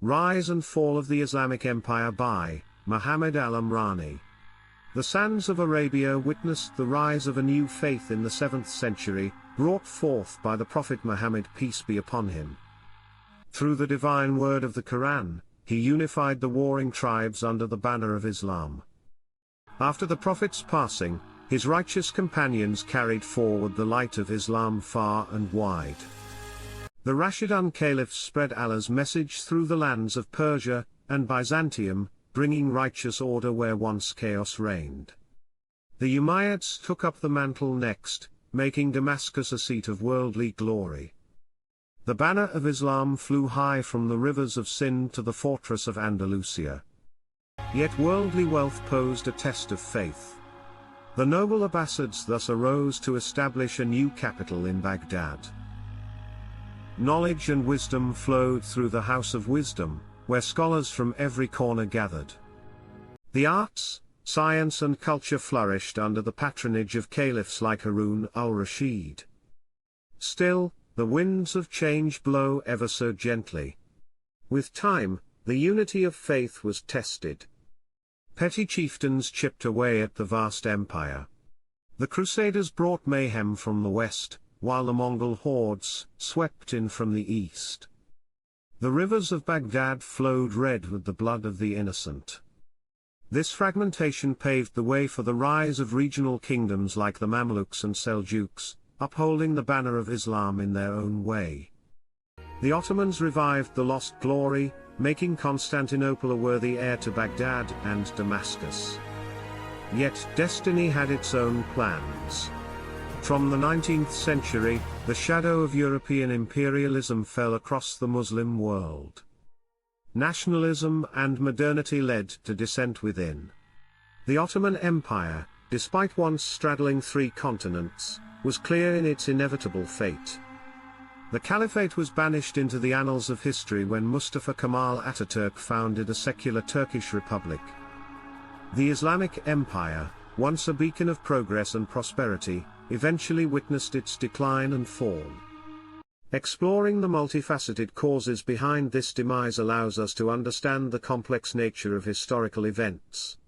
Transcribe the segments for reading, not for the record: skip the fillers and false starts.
Rise and Fall of the Islamic Empire by Muhammad Al-Amrani. The sands of Arabia witnessed the rise of a new faith in the 7th century, brought forth by the Prophet Muhammad, peace be upon him. Through the divine word of the Quran, he unified the warring tribes under the banner of Islam. After the Prophet's passing, his righteous companions carried forward the light of Islam far and wide. The Rashidun caliphs spread Allah's message through the lands of Persia and Byzantium, bringing righteous order where once chaos reigned. The Umayyads took up the mantle next, making Damascus a seat of worldly glory. The banner of Islam flew high from the rivers of Sind to the fortress of Andalusia. Yet worldly wealth posed a test of faith. The noble Abbasids thus arose to establish a new capital in Baghdad. Knowledge and wisdom flowed through the House of Wisdom, where scholars from every corner gathered. The arts, science and culture flourished under the patronage of caliphs like Harun al-Rashid. Still, the winds of change blow ever so gently. With time, the unity of faith was tested. Petty chieftains chipped away at the vast empire. The Crusaders brought mayhem from the west, while the Mongol hordes swept in from the east. The rivers of Baghdad flowed red with the blood of the innocent. This fragmentation paved the way for the rise of regional kingdoms like the Mamluks and Seljuks, upholding the banner of Islam in their own way. The Ottomans revived the lost glory, making Constantinople a worthy heir to Baghdad and Damascus. Yet destiny had its own plans. From the 19th century, the shadow of European imperialism fell across the Muslim world. Nationalism and modernity led to dissent within. The Ottoman Empire, despite once straddling 3 continents, was clear in its inevitable fate. The Caliphate was banished into the annals of history when Mustafa Kemal Ataturk founded a secular Turkish republic. The Islamic Empire, once a beacon of progress and prosperity, eventually witnessed its decline and fall. Exploring the multifaceted causes behind this demise allows us to understand the complex nature of historical events.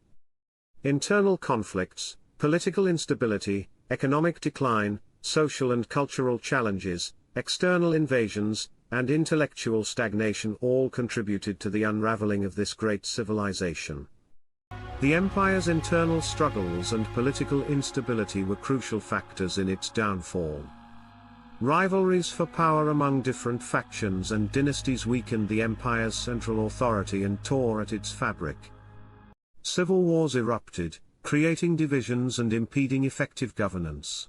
Internal conflicts, political instability, economic decline, social and cultural challenges, external invasions, and intellectual stagnation all contributed to the unraveling of this great civilization. The empire's internal struggles and political instability were crucial factors in its downfall. Rivalries for power among different factions and dynasties weakened the empire's central authority and tore at its fabric. Civil wars erupted, creating divisions and impeding effective governance.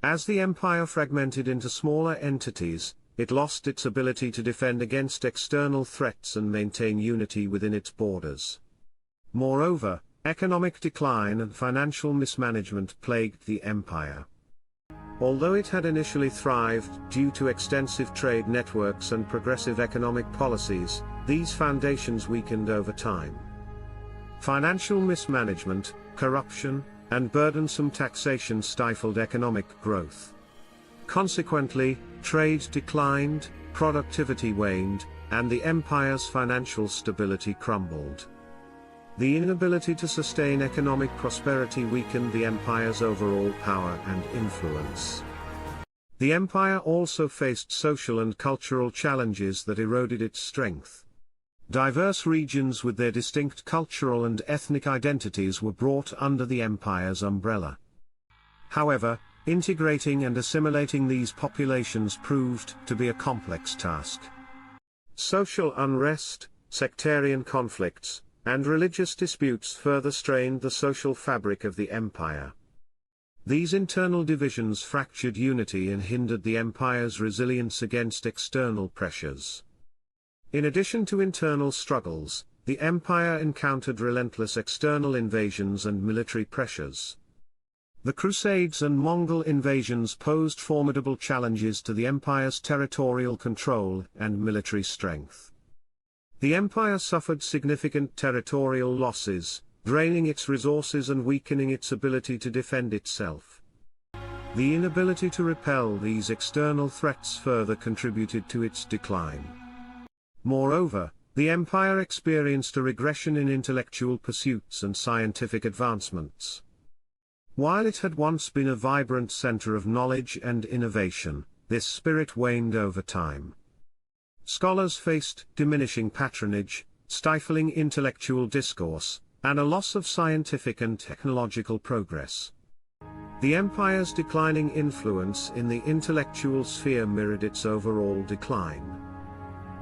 As the empire fragmented into smaller entities, it lost its ability to defend against external threats and maintain unity within its borders. Moreover, economic decline and financial mismanagement plagued the empire. Although it had initially thrived due to extensive trade networks and progressive economic policies, these foundations weakened over time. Financial mismanagement, corruption, and burdensome taxation stifled economic growth. Consequently, trade declined, productivity waned, and the empire's financial stability crumbled. The inability to sustain economic prosperity weakened the empire's overall power and influence. The empire also faced social and cultural challenges that eroded its strength. Diverse regions with their distinct cultural and ethnic identities were brought under the empire's umbrella. However, integrating and assimilating these populations proved to be a complex task. Social unrest, sectarian conflicts, and religious disputes further strained the social fabric of the empire. These internal divisions fractured unity and hindered the empire's resilience against external pressures. In addition to internal struggles, the empire encountered relentless external invasions and military pressures. The Crusades and Mongol invasions posed formidable challenges to the empire's territorial control and military strength. The empire suffered significant territorial losses, draining its resources and weakening its ability to defend itself. The inability to repel these external threats further contributed to its decline. Moreover, the empire experienced a regression in intellectual pursuits and scientific advancements. While it had once been a vibrant center of knowledge and innovation, this spirit waned over time. Scholars faced diminishing patronage, stifling intellectual discourse, and a loss of scientific and technological progress. The empire's declining influence in the intellectual sphere mirrored its overall decline.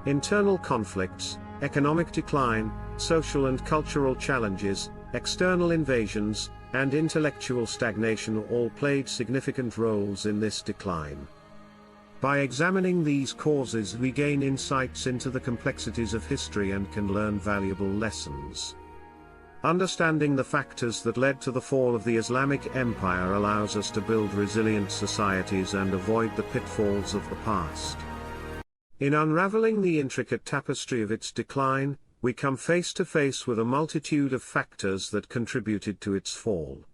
Internal conflicts, economic decline, social and cultural challenges, external invasions, and intellectual stagnation all played significant roles in this decline. By examining these causes, we gain insights into the complexities of history and can learn valuable lessons. Understanding the factors that led to the fall of the Islamic Empire allows us to build resilient societies and avoid the pitfalls of the past. In unraveling the intricate tapestry of its decline, we come face to face with a multitude of factors that contributed to its fall.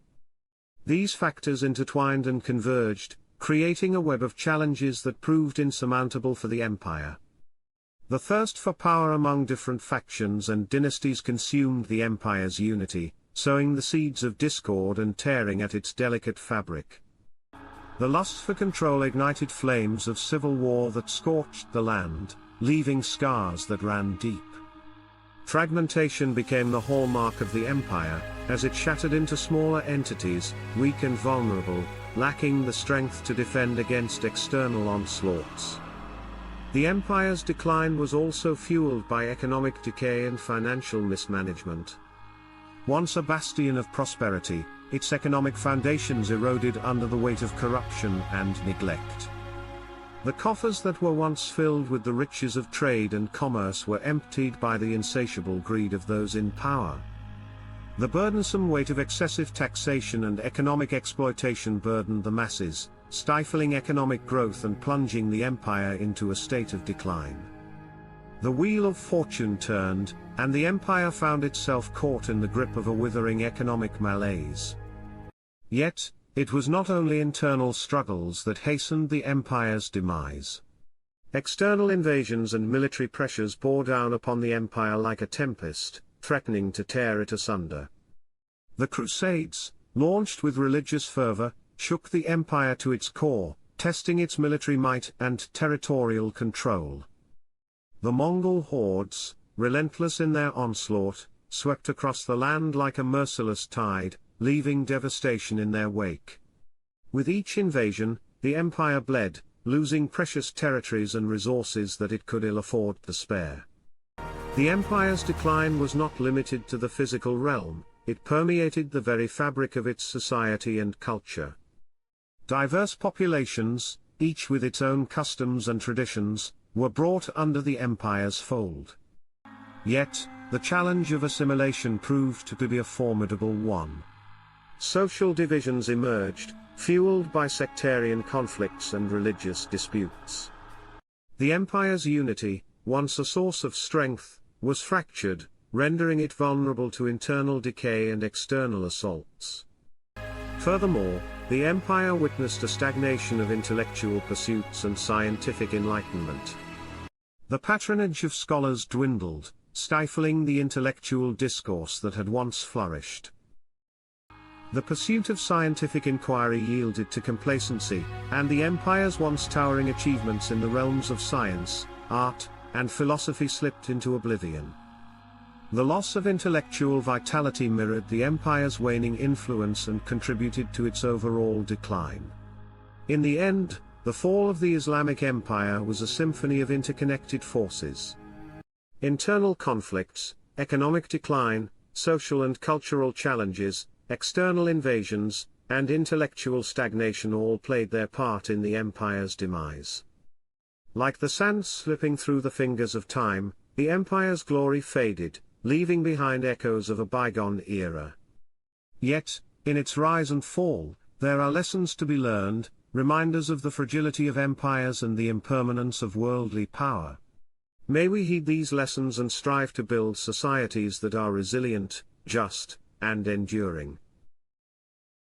These factors intertwined and converged, creating a web of challenges that proved insurmountable for the empire. The thirst for power among different factions and dynasties consumed the empire's unity, sowing the seeds of discord and tearing at its delicate fabric. The lust for control ignited flames of civil war that scorched the land, leaving scars that ran deep. Fragmentation became the hallmark of the empire, as it shattered into smaller entities, weak and vulnerable, lacking the strength to defend against external onslaughts. The empire's decline was also fueled by economic decay and financial mismanagement. Once a bastion of prosperity, its economic foundations eroded under the weight of corruption and neglect. The coffers that were once filled with the riches of trade and commerce were emptied by the insatiable greed of those in power. The burdensome weight of excessive taxation and economic exploitation burdened the masses, stifling economic growth and plunging the empire into a state of decline. The wheel of fortune turned, and the empire found itself caught in the grip of a withering economic malaise. Yet, it was not only internal struggles that hastened the empire's demise. External invasions and military pressures bore down upon the empire like a tempest, threatening to tear it asunder. The Crusades, launched with religious fervor, shook the empire to its core, testing its military might and territorial control. The Mongol hordes, relentless in their onslaught, swept across the land like a merciless tide, leaving devastation in their wake. With each invasion, the empire bled, losing precious territories and resources that it could ill afford to spare. The empire's decline was not limited to the physical realm, it permeated the very fabric of its society and culture. Diverse populations, each with its own customs and traditions, were brought under the empire's fold. Yet, the challenge of assimilation proved to be a formidable one. Social divisions emerged, fueled by sectarian conflicts and religious disputes. The empire's unity, once a source of strength, was fractured, rendering it vulnerable to internal decay and external assaults. Furthermore, the empire witnessed a stagnation of intellectual pursuits and scientific enlightenment. The patronage of scholars dwindled, stifling the intellectual discourse that had once flourished. The pursuit of scientific inquiry yielded to complacency, and the empire's once towering achievements in the realms of science, art, and philosophy slipped into oblivion. The loss of intellectual vitality mirrored the empire's waning influence and contributed to its overall decline. In the end, the fall of the Islamic Empire was a symphony of interconnected forces. Internal conflicts, economic decline, social and cultural challenges, external invasions, and intellectual stagnation all played their part in the empire's demise. Like the sand slipping through the fingers of time, the empire's glory faded, leaving behind echoes of a bygone era. Yet, in its rise and fall, there are lessons to be learned, reminders of the fragility of empires and the impermanence of worldly power. May we heed these lessons and strive to build societies that are resilient, just, and enduring.